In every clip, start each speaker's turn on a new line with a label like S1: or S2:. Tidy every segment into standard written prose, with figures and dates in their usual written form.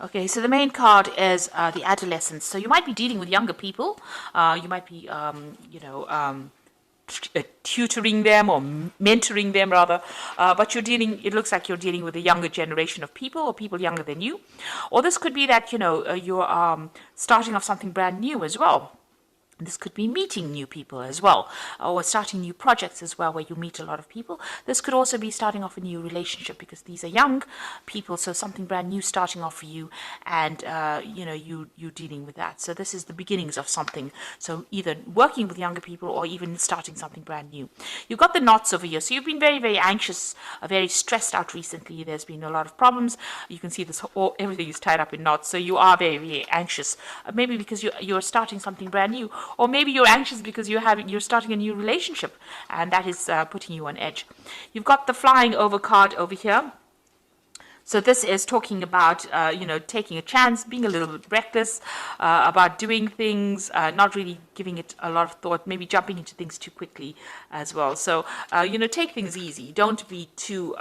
S1: Okay, so the main card is the adolescence. So you might be dealing with younger people. You might be, tutoring them or mentoring them rather, but it looks like you're dealing with a younger generation of people or people younger than you. Or this could be that, you're starting off something brand new as well. This could be meeting new people as well, or starting new projects as well, where you meet a lot of people. This could also be starting off a new relationship because these are young people, so something brand new starting off for you, and you dealing with that. So this is the beginnings of something. So either working with younger people or even starting something brand new. You've got the knots over here, so you've been very, very anxious, very stressed out recently. There's been a lot of problems. You can see this everything is tied up in knots, so you are very, very anxious. Maybe because you're starting something brand new. Or maybe you're anxious because you're starting a new relationship, and that is putting you on edge. You've got the flying over card over here. So this is talking about, taking a chance, being a little bit reckless, about doing things, not really giving it a lot of thought, maybe jumping into things too quickly as well. So, take things easy. Don't be too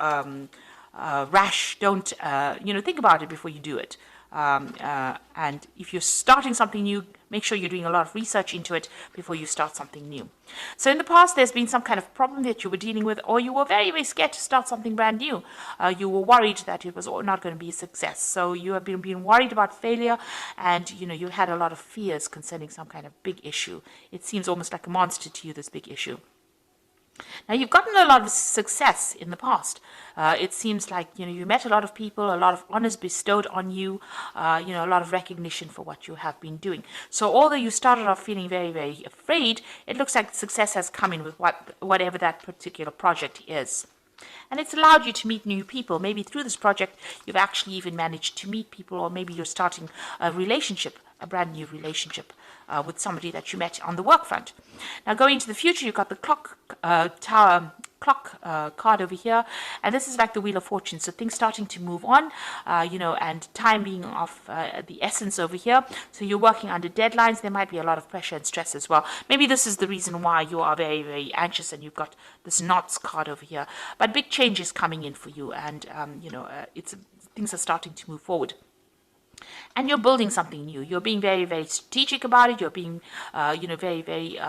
S1: rash. Don't, think about it before you do it. And if you're starting something new, make sure you're doing a lot of research into it before you start something new. So in the past, there's been some kind of problem that you were dealing with, or you were very, very scared to start something brand new. You were worried that it was not going to be a success. So you have been worried about failure, and you had a lot of fears concerning some kind of big issue. It seems almost like a monster to you, this big issue. Now, you've gotten a lot of success in the past. It seems like, you met a lot of people, a lot of honors bestowed on you, a lot of recognition for what you have been doing. So although you started off feeling very, very afraid, it looks like success has come in with whatever that particular project is. And it's allowed you to meet new people. Maybe through this project, you've actually even managed to meet people, or maybe you're starting a relationship, a brand new relationship with somebody that you met on the work front. Now, going into the future, you've got the clock card over here, and this is like the Wheel of Fortune. So things starting to move on, and time being of the essence over here. So you're working under deadlines. There might be a lot of pressure and stress as well. Maybe this is the reason why you are very, very anxious, and you've got this knots card over here. But big change is coming in for you, and things are starting to move forward. And you're building something new. You're being very, very strategic about it. You're being, very, very,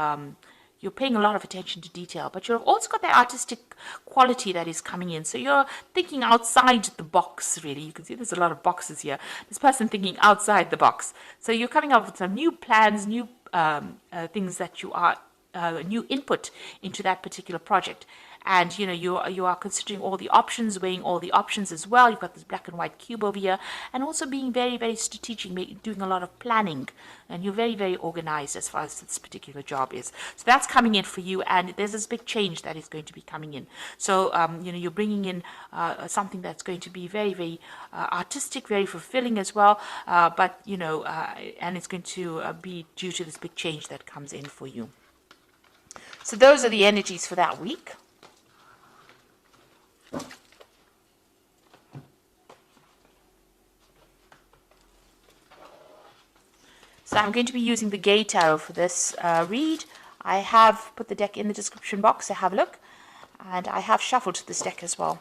S1: you're paying a lot of attention to detail. But you've also got that artistic quality that is coming in. So you're thinking outside the box, really. You can see there's a lot of boxes here. This person thinking outside the box. So you're coming up with some new plans, new things that you are, new input into that particular project. And you are considering all the options, weighing all the options as well. You've got this black and white cube over here, and also being very, very strategic, doing a lot of planning, and you're very, very organized as far as this particular job is. So that's coming in for you, and there's this big change that is going to be coming in. So you're bringing in something that's going to be very, very artistic, very fulfilling as well. But and it's going to be due to this big change that comes in for you. So those are the energies for that week. So I'm going to be using the Gay Tarot for this read. I have put the deck in the description box to have a look, and I have shuffled this deck as well.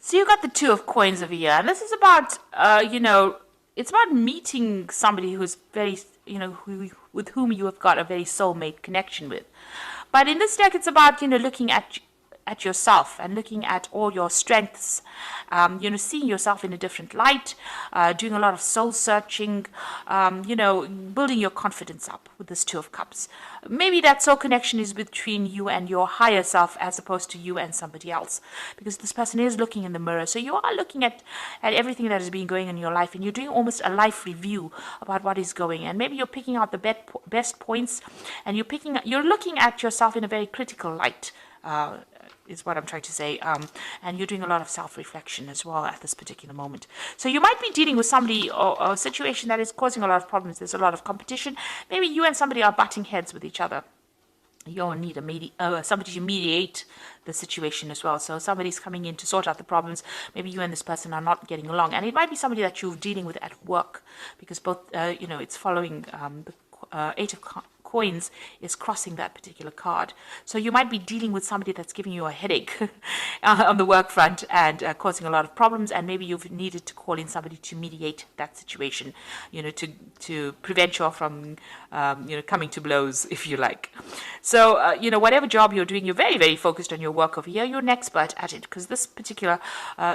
S1: So you got the Two of Coins over here, and this is about, it's about meeting somebody who's very, with whom you have got a very soulmate connection with. But in this deck, it's about, looking at yourself and looking at all your strengths, seeing yourself in a different light, doing a lot of soul searching, building your confidence up with this Two of Cups. Maybe that soul connection is between you and your higher self as opposed to you and somebody else, because this person is looking in the mirror. So you are looking at everything that has been going on in your life, and you're doing almost a life review about what is going. And maybe you're picking out the best points, and you're looking at yourself in a very critical light. is what I'm trying to say. And you're doing a lot of self-reflection as well at this particular moment. So you might be dealing with somebody or a situation that is causing a lot of problems. There's a lot of competition. Maybe you and somebody are butting heads with each other. You'll need somebody to mediate the situation as well. So somebody's coming in to sort out the problems. Maybe you and this person are not getting along, and it might be somebody that you're dealing with at work, because both, it's following the Eight of Coins is crossing that particular card. So you might be dealing with somebody that's giving you a headache on the work front and causing a lot of problems, and maybe you've needed to call in somebody to mediate that situation, to prevent you from, coming to blows, if you like. So, whatever job you're doing, you're very, very focused on your work over here. You're an expert at it, because this particular,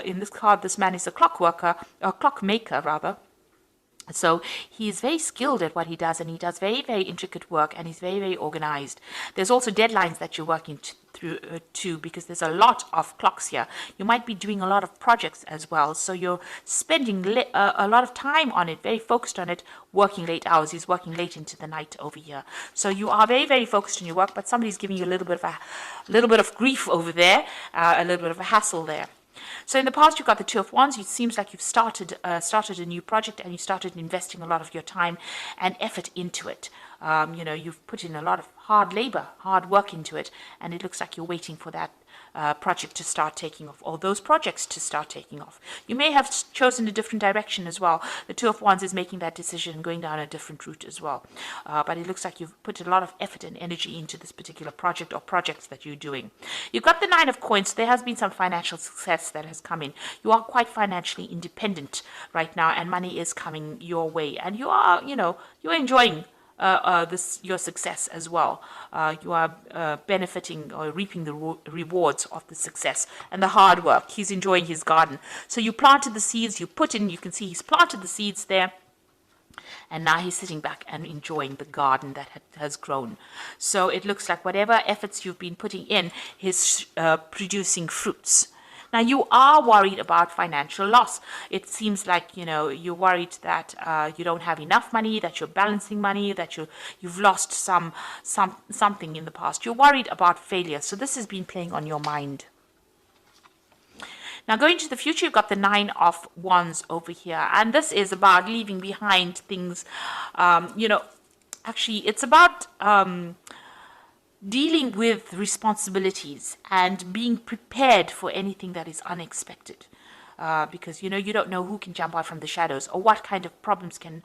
S1: in this card, this man is a clockmaker rather. So he is very skilled at what he does, and he does very, very intricate work, and he's very, very organized. There's also deadlines that you're working through to, because there's a lot of clocks here. You might be doing a lot of projects as well, so you're spending a lot of time on it, very focused on it, working late hours. He's working late into the night over here. So you are very, very focused on your work, but somebody's giving you a little bit of grief over there, a little bit of a hassle there. So in the past, you've got the Two of Wands. It seems like you've started a new project, and you started investing a lot of your time and effort into it. You've put in a lot of hard labor, hard work into it, and it looks like you're waiting for that project to start taking off, or those projects to start taking off. You may have chosen a different direction as well. The Two of Wands is making that decision, going down a different route as well. But it looks like you've put a lot of effort and energy into this particular project or projects that you're doing. You've got the Nine of Coins. So there has been some financial success that has come in. You are quite financially independent right now, and money is coming your way, and you are, you're enjoying your success as well. You are benefiting or reaping the rewards of the success and the hard work. He's enjoying his garden. So you planted the seeds, you can see he's planted the seeds there, and now he's sitting back and enjoying the garden that has grown. So it looks like whatever efforts you've been putting in is producing fruits. Now, you are worried about financial loss. It seems like, you're worried that you don't have enough money, that you're balancing money, that you've lost something in the past. You're worried about failure. So this has been playing on your mind. Now, going to the future, you've got the Nine of Wands over here. And this is about leaving behind things. Actually, it's about dealing with responsibilities and being prepared for anything that is unexpected. Because, you don't know who can jump out from the shadows, or what kind of problems can,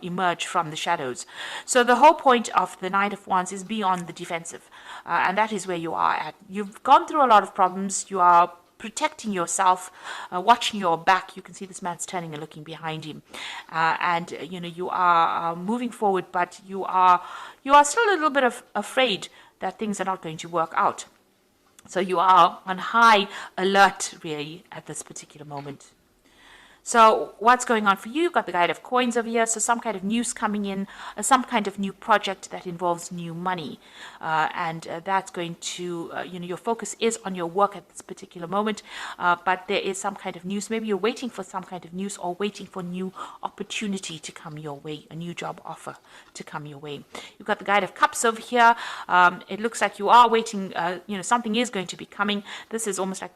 S1: emerge from the shadows. So the whole point of the Nine of Wands is be on the defensive. And that is where you are at. You've gone through a lot of problems. You are protecting yourself, watching your back. You can see this man's turning and looking behind him, and you are moving forward, but you are still a little bit afraid that things are not going to work out. So you are on high alert really at this particular moment. So what's going on for you? You've got the Knight of Coins over here. So some kind of news coming in, some kind of new project that involves new money. And that's going to, your focus is on your work at this particular moment. But there is some kind of news. Maybe you're waiting for some kind of news, or waiting for new opportunity to come your way, a new job offer to come your way. You've got the Knight of Cups over here. It looks like you are waiting, something is going to be coming. This is almost like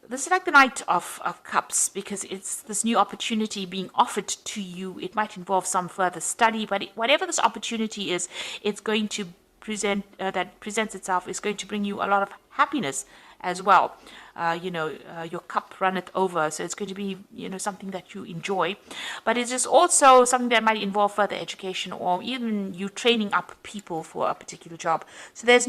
S1: this is like the Knight of Cups, because it's this new opportunity being offered to you. It might involve some further study, but whatever this opportunity is, it's going to presents itself, is going to bring you a lot of happiness as well. Your cup runneth over, so it's going to be, something that you enjoy. But it is also something that might involve further education, or even you training up people for a particular job. So there's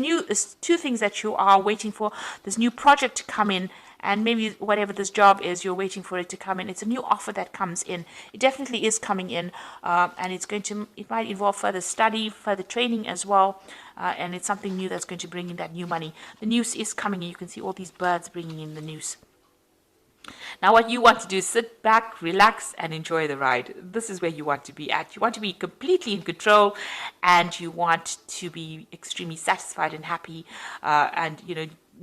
S1: two things that you are waiting for. There's new project to come in, and maybe whatever this job is, you're waiting for it to come in. It's a new offer that comes in. It definitely is coming in, and it might involve further study, further training as well, and it's something new that's going to bring in that new money. The news is coming in. You can see all these birds bringing in the news. Now, what you want to do is sit back, relax, and enjoy the ride. This is where you want to be at. You want to be completely in control, and you want to be extremely satisfied and happy, and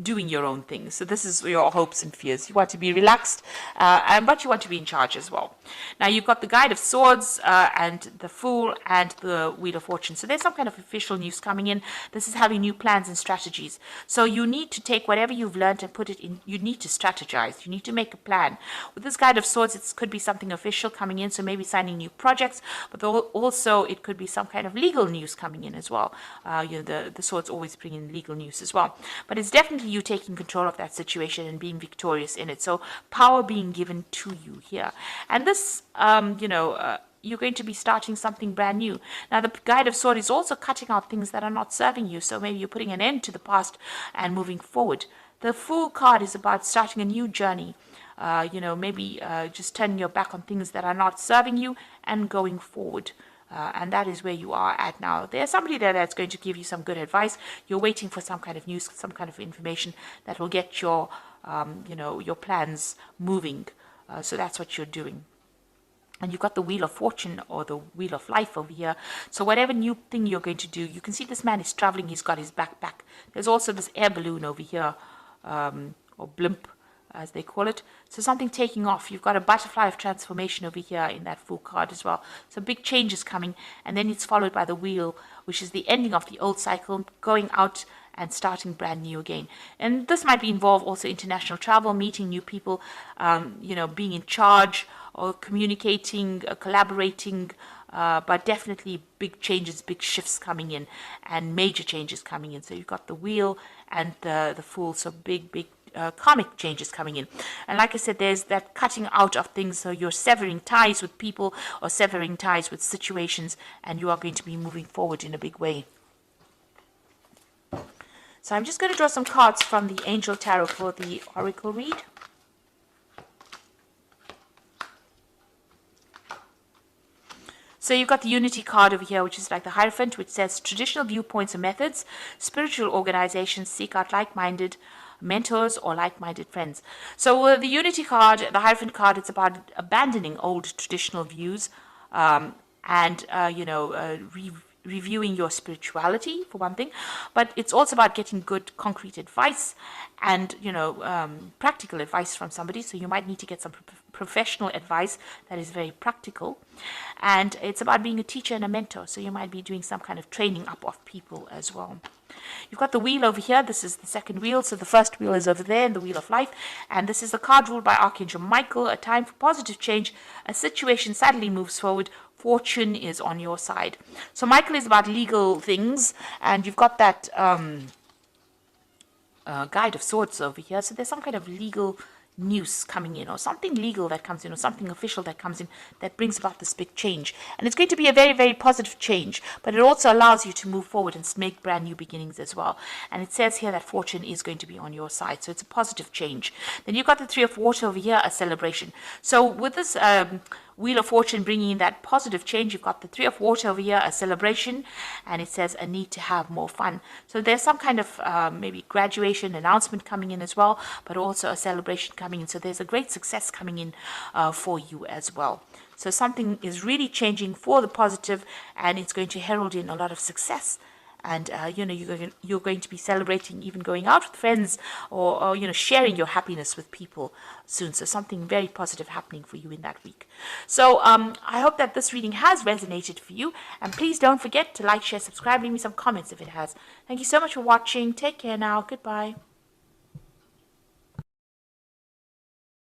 S1: doing your own thing. So this is your hopes and fears. You want to be relaxed, but you want to be in charge as well. Now you've got the Guide of Swords and the Fool and the Wheel of Fortune. So there's some kind of official news coming in. This is having new plans and strategies. So you need to take whatever you've learned and put it in. You need to strategize. You need to make a plan. With this Guide of Swords, it could be something official coming in. So maybe signing new projects, but also it could be some kind of legal news coming in as well. The swords always bring in legal news as well. But it's definitely you taking control of that situation and being victorious in it. So power being given to you here. And this, you're going to be starting something brand new. Now, the Guide of Swords is also cutting out things that are not serving you. So maybe you're putting an end to the past and moving forward. The Fool card is about starting a new journey. Maybe just turning your back on things that are not serving you and going forward. And that is where you are at now. There's somebody there that's going to give you some good advice. You're waiting for some kind of news, some kind of information that will get your plans moving. So that's what you're doing. And you've got the Wheel of Fortune or the Wheel of Life over here. So whatever new thing you're going to do, you can see this man is traveling. He's got his backpack. There's also this air balloon over here, or blimp, as they call it. So something taking off. You've got a butterfly of transformation over here in that Fool card as well. So big changes coming. And then it's followed by the Wheel, which is the ending of the old cycle, going out and starting brand new again. And this might involve also international travel, meeting new people, being in charge or communicating, collaborating, but definitely big changes, big shifts coming in and major changes coming in. So you've got the Wheel and the Fool, so big karmic changes coming in. And like I said, there's that cutting out of things. So you're severing ties with people or severing ties with situations, and you are going to be moving forward in a big way. So I'm just going to draw some cards from the Angel Tarot for the Oracle read. So you've got the Unity card over here, which is like the Hierophant, which says traditional viewpoints and methods, spiritual organizations seek out like-minded mentors or like-minded friends. So the Unity card, the Hierophant card, it's about abandoning old traditional views reviewing your spirituality, for one thing, but it's also about getting good concrete advice and practical advice from somebody. So you might need to get some professional advice that is very practical, and it's about being a teacher and a mentor. So you might be doing some kind of training up of people as well. You've got the Wheel over here. This is the second wheel. So the first wheel is over there in the Wheel of Life. And this is the card ruled by Archangel Michael. A time for positive change. A situation suddenly moves forward. Fortune is on your side. So Michael is about legal things. And you've got that Guide of Swords over here. So there's some kind of legal news coming in, or something legal that comes in, or something official that comes in that brings about this big change. And it's going to be a very, very positive change, but it also allows you to move forward and make brand new beginnings as well. And it says here that fortune is going to be on your side, so it's a positive change. Then you've got the Three of Water over here, a celebration. So with this Wheel of Fortune bringing in that positive change, you've got the Three of Water over here, a celebration, and it says a need to have more fun. So there's some kind of maybe graduation announcement coming in as well, but also a celebration coming in. So there's a great success coming in for you as well. So something is really changing for the positive, and it's going to herald in a lot of success. And you're going to be celebrating, even going out with friends, or sharing your happiness with people soon. So something very positive happening for you in that week. So I hope that this reading has resonated for you. And please don't forget to like, share, subscribe, leave me some comments if it has. Thank you so much for watching. Take care now. Goodbye.